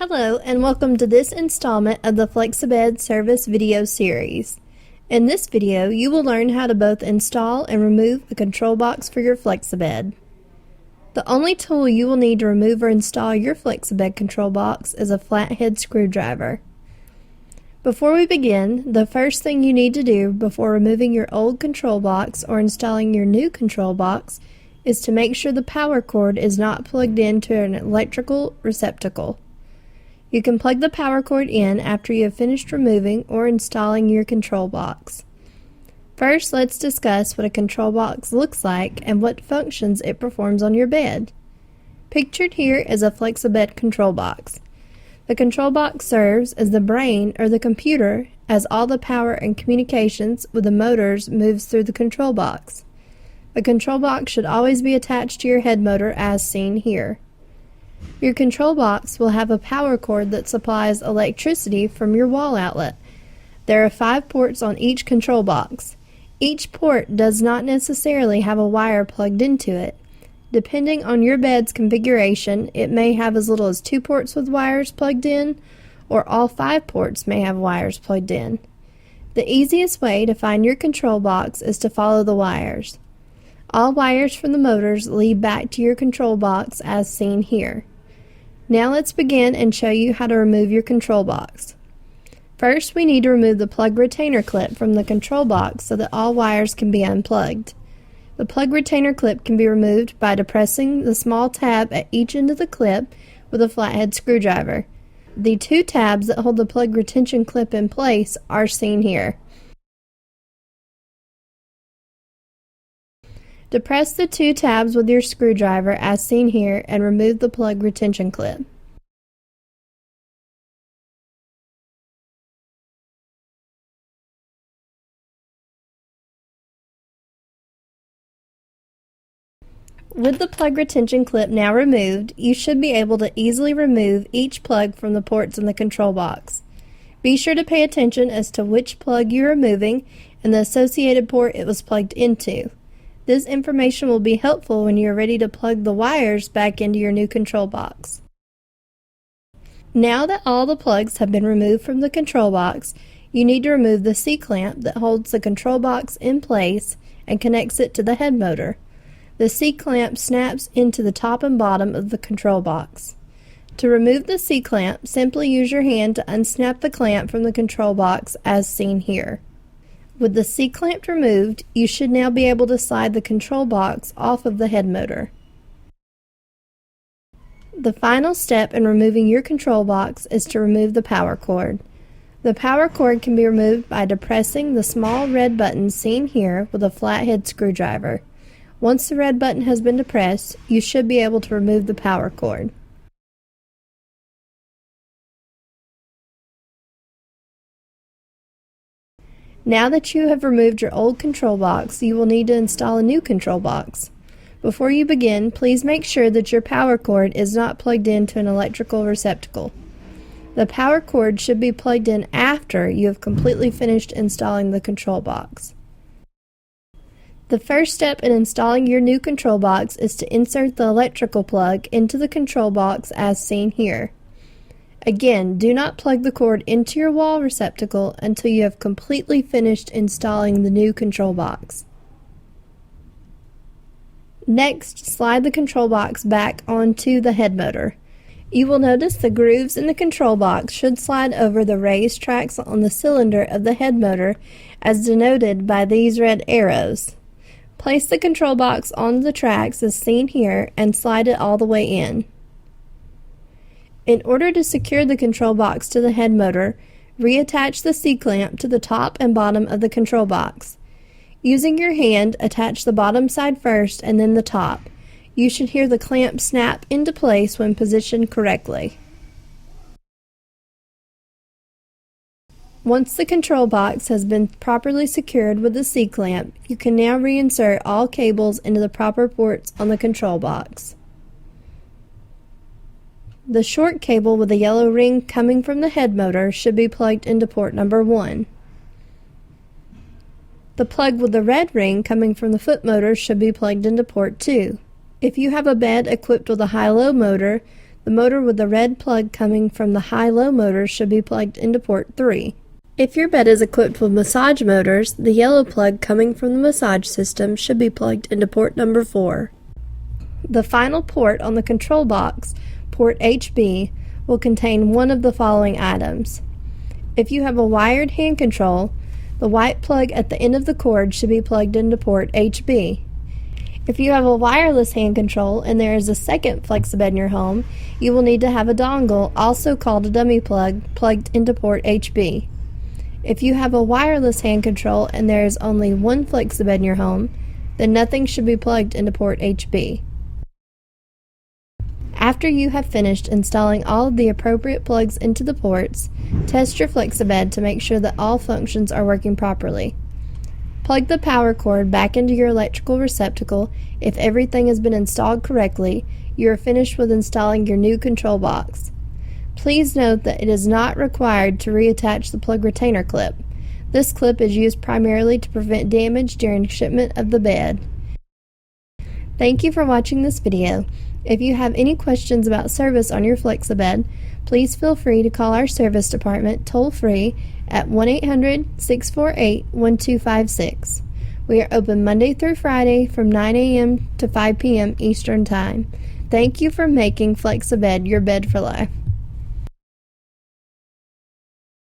Hello and welcome to this installment of the Flexibed service video series. In this video, you will learn how to both install and remove a control box for your Flexibed. The only tool you will need to remove or install your Flexibed control box is a flathead screwdriver. Before we begin, the first thing you need to do before removing your old control box or installing your new control box is to make sure the power cord is not plugged into an electrical receptacle. You can plug the power cord in after you have finished removing or installing your control box. First, let's discuss what a control box looks like and what functions it performs on your bed. Pictured here is a Flexibed control box. The control box serves as the brain or the computer, as all the power and communications with the motors moves through the control box. The control box should always be attached to your head motor as seen here. Your control box will have a power cord that supplies electricity from your wall outlet. There are 5 ports on each control box. Each port does not necessarily have a wire plugged into it. Depending on your bed's configuration, it may have as little as 2 ports with wires plugged in, or all 5 ports may have wires plugged in. The easiest way to find your control box is to follow the wires. All wires from the motors lead back to your control box as seen here. Now let's begin and show you how to remove your control box. First, we need to remove the plug retainer clip from the control box so that all wires can be unplugged. The plug retainer clip can be removed by depressing the small tab at each end of the clip with a flathead screwdriver. The 2 tabs that hold the plug retention clip in place are seen here. Depress the 2 tabs with your screwdriver as seen here and remove the plug retention clip. With the plug retention clip now removed, you should be able to easily remove each plug from the ports in the control box. Be sure to pay attention as to which plug you are removing and the associated port it was plugged into. This information will be helpful when you are ready to plug the wires back into your new control box. Now that all the plugs have been removed from the control box, you need to remove the C-clamp that holds the control box in place and connects it to the head motor. The C-clamp snaps into the top and bottom of the control box. To remove the C-clamp, simply use your hand to unsnap the clamp from the control box as seen here. With the C-clamp removed, you should now be able to slide the control box off of the head motor. The final step in removing your control box is to remove the power cord. The power cord can be removed by depressing the small red button seen here with a flathead screwdriver. Once the red button has been depressed, you should be able to remove the power cord. Now that you have removed your old control box, you will need to install a new control box. Before you begin, please make sure that your power cord is not plugged into an electrical receptacle. The power cord should be plugged in after you have completely finished installing the control box. The first step in installing your new control box is to insert the electrical plug into the control box as seen here. Again, do not plug the cord into your wall receptacle until you have completely finished installing the new control box. Next, slide the control box back onto the head motor. You will notice the grooves in the control box should slide over the raised tracks on the cylinder of the head motor as denoted by these red arrows. Place the control box on the tracks as seen here and slide it all the way in. In order to secure the control box to the head motor, reattach the C-clamp to the top and bottom of the control box. Using your hand, attach the bottom side first and then the top. You should hear the clamp snap into place when positioned correctly. Once the control box has been properly secured with the C-clamp, you can now reinsert all cables into the proper ports on the control box. The short cable with a yellow ring coming from the head motor should be plugged into port number 1. The plug with the red ring coming from the foot motor should be plugged into port 2. If you have a bed equipped with a high-low motor, The motor with the red plug coming from the high-low motor should be plugged into port 3. If your bed is equipped with massage motors, the yellow plug coming from the massage system should be plugged into port number 4. The final port on the control box, port HB, will contain one of the following items. If you have a wired hand control, the white plug at the end of the cord should be plugged into port HB. If you have a wireless hand control and there is a second FlexiBed in your home, you will need to have a dongle, also called a dummy plug, plugged into port HB. If you have a wireless hand control and there is only one FlexiBed in your home, then nothing should be plugged into port HB. After you have finished installing all of the appropriate plugs into the ports, test your FlexiBed to make sure that all functions are working properly. Plug the power cord back into your electrical receptacle. If everything has been installed correctly, you are finished with installing your new control box. Please note that it is not required to reattach the plug retainer clip. This clip is used primarily to prevent damage during shipment of the bed. Thank you for watching this video. If you have any questions about service on your FlexiBed, please feel free to call our service department toll-free at 1-800-648-1256. We are open Monday through Friday from 9 a.m. to 5 p.m. Eastern Time. Thank you for making FlexiBed your bed for life.